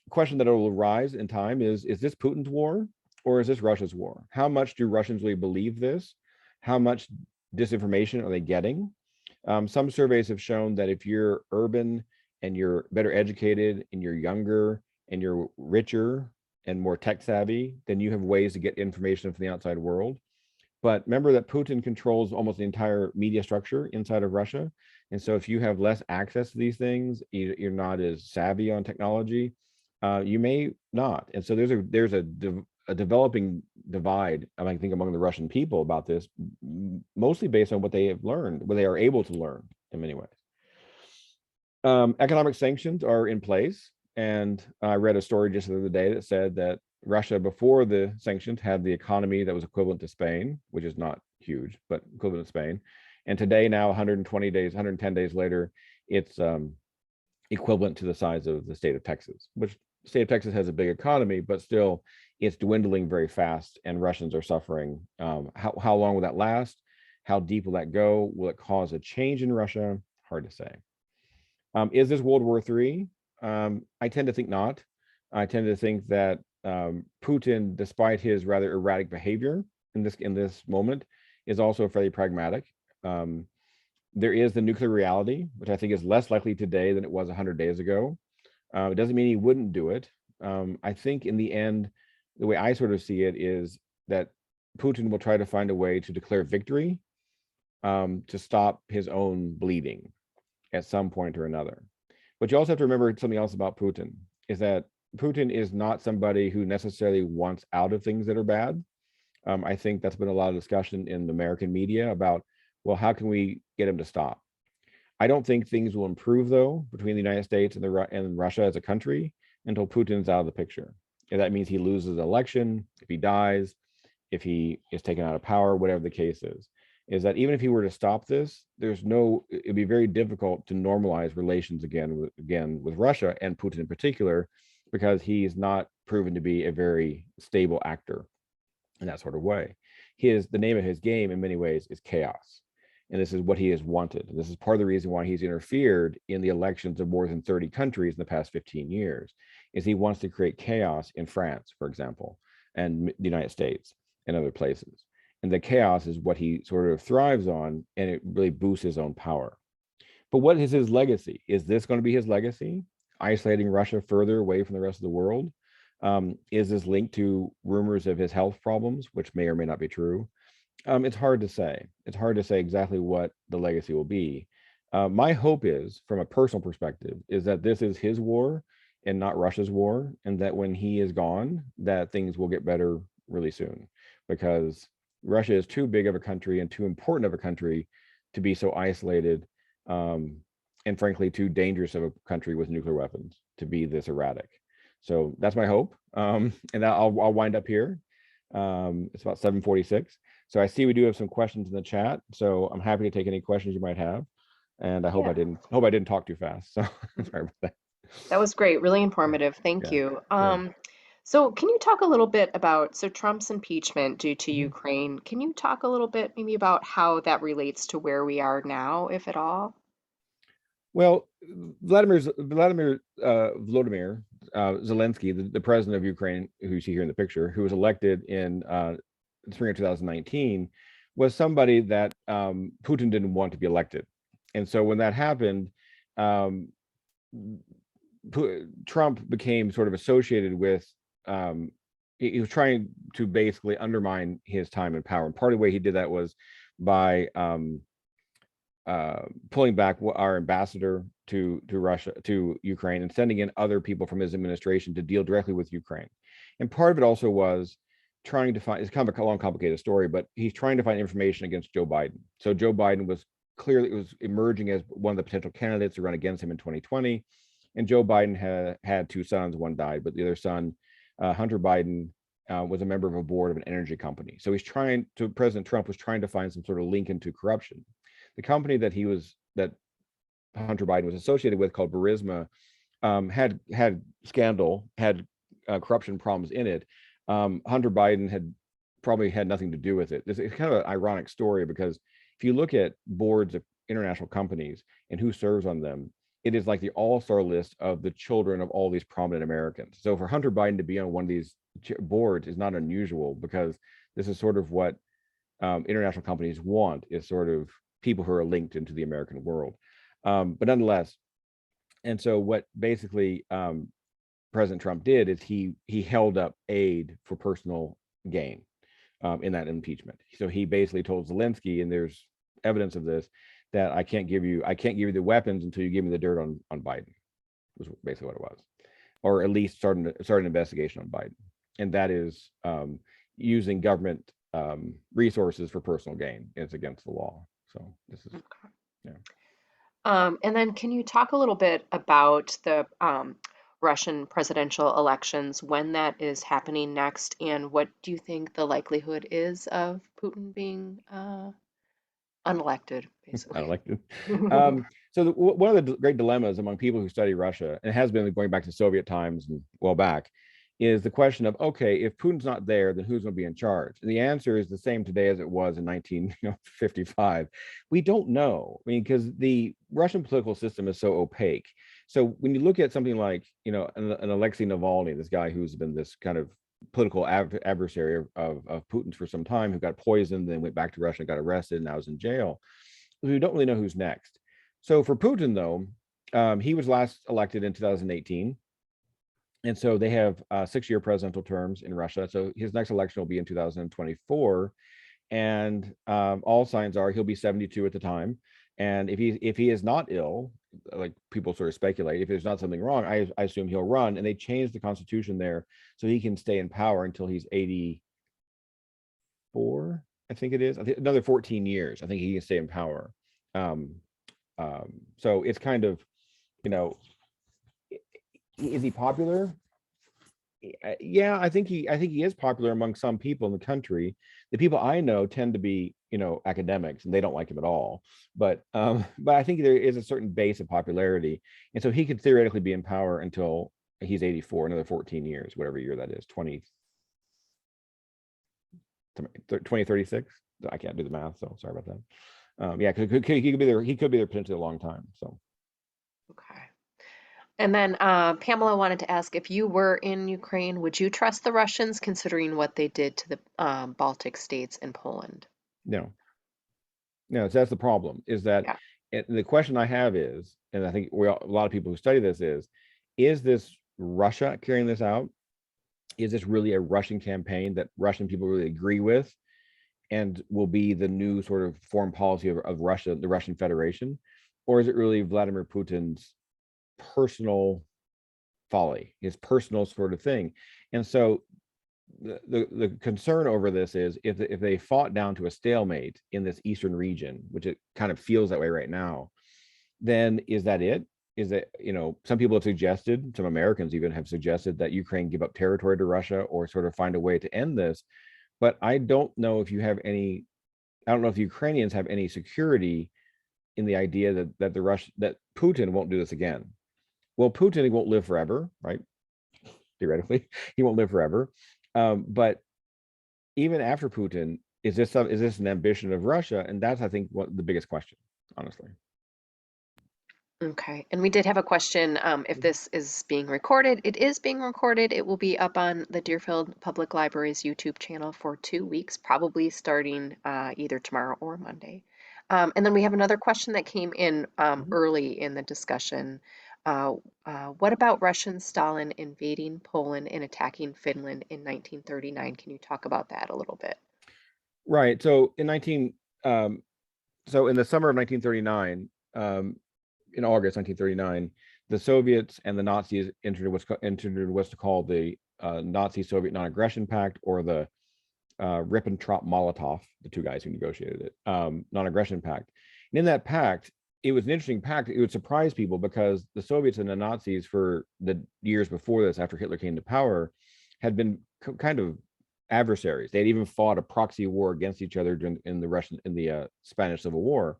Question that will arise in time is this Putin's war or is this Russia's war? How much do Russians really believe this? How much disinformation are they getting? Some surveys have shown that if you're urban and you're better educated and you're younger and you're richer and more tech savvy, then you have ways to get information from the outside world. But remember that Putin controls almost the entire media structure inside of Russia. And so if you have less access to these things, you're not as savvy on technology, you may not. And so there's a developing divide, I think, among the Russian people about this, mostly based on what they have learned, what they are able to learn in many ways. Economic sanctions are in place. And I read a story just the other day that said that Russia, before the sanctions, had the economy that was equivalent to Spain, which is not huge, but equivalent to Spain. And today, now 120 days, 110 days later, it's equivalent to the size of the state of Texas, which the state of Texas has a big economy, but still it's dwindling very fast and Russians are suffering. How long will that last? How deep will that go? Will it cause a change in Russia? Hard to say. Is this World War III? I tend to think not. I tend to think that Putin, despite his rather erratic behavior in this moment, is also fairly pragmatic. There is the nuclear reality, which I think is less likely today than it was 100 days ago. It doesn't mean he wouldn't do it. I think in the end, the way I sort of see it is that Putin will try to find a way to declare victory, to stop his own bleeding at some point or another. But you also have to remember something else about Putin, is that Putin is not somebody who necessarily wants out of things that are bad. I think that's been a lot of discussion in the American media about, well, how can we get him to stop? I don't think things will improve though between the United States and and Russia as a country until Putin's out of the picture. If that means he loses the election, if he dies, if he is taken out of power, whatever the case is that even if he were to stop this, it'd be very difficult to normalize relations again with Russia and Putin in particular, because he's not proven to be a very stable actor in that sort of way. The name of his game in many ways is chaos. And this is what he has wanted. This is part of the reason why he's interfered in the elections of more than 30 countries in the past 15 years, is he wants to create chaos in France, for example, and the United States and other places. And the chaos is what he sort of thrives on, and it really boosts his own power. But what is his legacy? Is this going to be his legacy? Isolating Russia further away from the rest of the world? Is this linked to rumors of his health problems, which may or may not be true? It's hard to say. It's hard to say exactly what the legacy will be. My hope is, from a personal perspective, is that this is his war and not Russia's war, and that when he is gone, that things will get better really soon, because Russia is too big of a country and too important of a country to be so isolated, and frankly, too dangerous of a country with nuclear weapons to be this erratic. So that's my hope. And I'll wind up here. It's about 7:46. So I see we do have some questions in the chat. So I'm happy to take any questions you might have. And I hope I Yeah. didn't talk too fast. So sorry about that. That was great, really Yeah, informative. Thank yeah, you. sure. So can you talk a little bit about, so Trump's impeachment due to Mhm. Ukraine? Can you talk a little bit maybe about how that relates to where we are now, if at all? Well, Vladimir Zelensky, the president of Ukraine, who you see here in the picture, who was elected in spring of 2019, was somebody that Putin didn't want to be elected. And so when that happened, um, Trump became sort of associated with, um, he was trying to basically undermine his time in power. And part of the way he did that was by pulling back our ambassador to Russia, to Ukraine, and sending in other people from his administration to deal directly with Ukraine. And part of it also was trying to find, it's kind of a long, complicated story, but he's trying to find information against Joe Biden. So Joe Biden was clearly, it was emerging as one of the potential candidates to run against him in 2020. And Joe Biden had two sons. One died, but the other son, Hunter Biden, was a member of a board of an energy company. So President Trump was trying to find some sort of link into corruption. The company that Hunter Biden was associated with, called Burisma, had scandal, had corruption problems in it. Hunter Biden had probably had nothing to do with it. It's kind of an ironic story, because if you look at boards of international companies and who serves on them, it is like the all-star list of the children of all these prominent Americans. So for Hunter Biden to be on one of these boards is not unusual, because this is sort of what international companies want, is sort of people who are linked into the American world. But nonetheless, and so what basically President Trump did is he held up aid for personal gain in that impeachment. So he basically told Zelensky, and there's evidence of this, that I can't give you the weapons until you give me the dirt on Biden, was basically what it was, or at least start an investigation on Biden, and that is using government resources for personal gain. It's against the law. So this is, Okay. yeah. And then can you talk a little bit about the Russian presidential elections, when that is happening next, and what do you think the likelihood is of Putin being unelected, I don't basically? like it. So one of the great dilemmas among people who study Russia, and it has been going back to Soviet times and well back, is the question of, okay, if Putin's not there, then who's going to be in charge? And the answer is the same today as it was in 1955. We don't know. I mean, because the Russian political system is so opaque. So when you look at something like, an Alexei Navalny, this guy who's been this kind of political adversary of Putin's for some time, who got poisoned, then went back to Russia and got arrested, and now is in jail. we don't really know who's next. So for Putin, though, he was last elected in 2018. And so they have 6-year presidential terms in Russia. So his next election will be in 2024. And all signs are he'll be 72 at the time. And if he is not ill, like people sort of speculate, if there's not something wrong, I assume he'll run. And they changed the constitution there so he can stay in power until he's 84. I think it is. I think another 14 years. I think he can stay in power. Um, so it's kind of, you know, is he popular? Yeah, I think he is popular among some people in the country. The people I know tend to be, academics, and they don't like him at all. But I think there is a certain base of popularity, and so he could theoretically be in power until he's 84, another 14 years, whatever year that is, 2036. I can't do the math, so sorry about that. Yeah, he could be there. He could be there potentially a long time. So Okay. And then Pamela wanted to ask if you were in Ukraine, would you trust the Russians considering what they did to the Baltic states and Poland? no, no, so that's the problem. Is that Yeah. the question I have is, and I think a lot of people who study this is this Russia carrying this out? Is this really a Russian campaign that Russian people really agree with and will be the new sort of foreign policy of Russia, the Russian Federation? Or is it really Vladimir Putin's personal folly, his personal sort of thing? And so the concern over this is if they fought down to a stalemate in this eastern region, which it kind of feels that way right now, then is that it? Is that, some people have suggested, some Americans even have suggested that Ukraine give up territory to Russia or sort of find a way to end this. But I don't know if I don't know if the Ukrainians have any security in the idea that Putin won't do this again. Well, Putin won't live forever, right? Theoretically, he won't live forever. But even after Putin, is this an ambition of Russia? And that's, I think, what the biggest question, honestly. Okay. And we did have a question if this is being recorded. It is being recorded. It will be up on the Deerfield Public Library's YouTube channel for 2 weeks, probably starting either tomorrow or Monday. And then we have another question that came in Mhm. early in the discussion. What about Russian Stalin invading Poland and attacking Finland in 1939? Can you talk about that a little bit? Right. So in the summer of 1939, in August 1939, the Soviets and the Nazis entered what's called the Nazi-Soviet Non-Aggression Pact, or the Ribbentrop-Molotov, the two guys who negotiated it, Non-Aggression Pact. And in that pact, it was an interesting pact. It would surprise people because the Soviets and the Nazis, for the years before this, after Hitler came to power, had been kind of adversaries. They had even fought a proxy war against each other in the Spanish Civil War.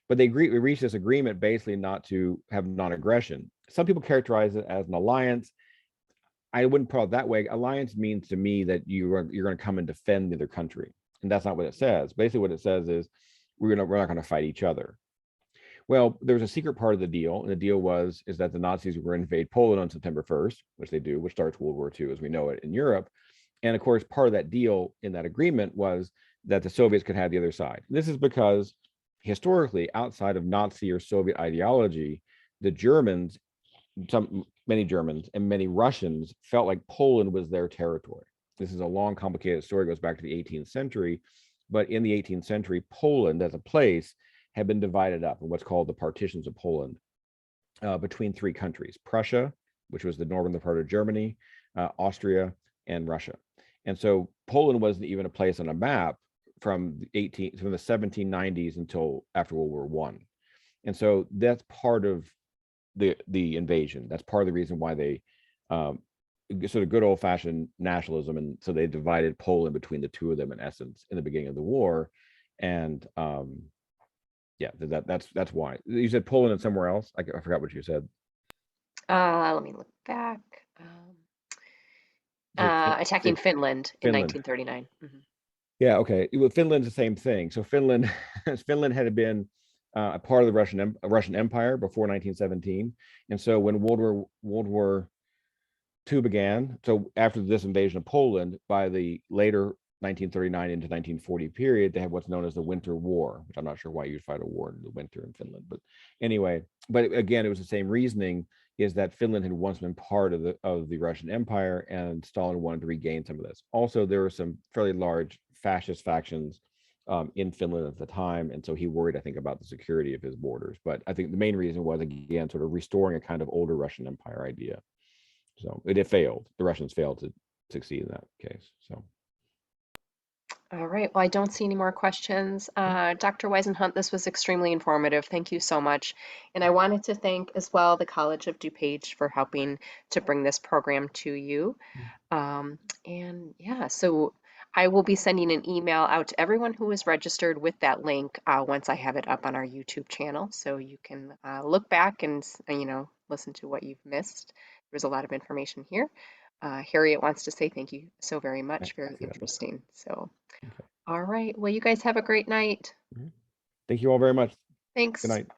But we reached this agreement basically not to have non-aggression. Some people characterize it as an alliance. I wouldn't put it that way. Alliance means to me that you're going to come and defend the other country, and that's not what it says. Basically, what it says is we're not going to fight each other. Well, there was a secret part of the deal, and the deal is that the Nazis were going to invade Poland on September 1st, which they do, which starts World War II as we know it in Europe. And of course, part of that deal in that agreement was that the Soviets could have the other side. This is because historically, outside of Nazi or Soviet ideology, the Germans, many Germans and many Russians felt like Poland was their territory. This is a long, complicated story. It goes back to the 18th century. But in the 18th century, Poland as a place had been divided up in what's called the partitions of Poland, between three countries: Prussia, which was the northern part of Germany, Austria, and Russia. And so Poland wasn't even a place on a map from the 1790s until after World War One. And so that's part of the invasion. That's part of the reason why they sort of good old fashioned nationalism, and so they divided Poland between the two of them in essence in the beginning of the war. And yeah, that's why you said Poland and somewhere else. I forgot what you said. Let me look back. Is Attacking it Finland in Finland? 1939. Mhm. Yeah, okay. Well, Finland's the same thing. So Finland, Finland had been a part of the Russian Empire before 1917, and so when World War II began, so after this invasion of Poland, by the later 1939 into 1940 period, they had what's known as the Winter War, which I'm not sure why you'd fight a war in the winter in Finland. But anyway, but again, it was the same reasoning, is that Finland had once been part of the Russian Empire, and Stalin wanted to regain some of this. Also, there were some fairly large fascist factions in Finland at the time, and so he worried, I think, about the security of his borders. But I think the main reason was, again, sort of restoring a kind of older Russian Empire idea. So it failed. The Russians failed to succeed in that case. So. All right. Well, I don't see any more questions. Dr. Whisenhunt, this was extremely informative. Thank you so much. And I wanted to thank as well the College of DuPage for helping to bring this program to you. And yeah, so I will be sending an email out to everyone who is registered with that link once I have it up on our YouTube channel, so you can look back and listen to what you've missed. There's a lot of information here. Harriet wants to say thank you so very much. Very interesting. So, Okay. all right. Well, you guys have a great night. Thank you all very much. Good Thanks. night.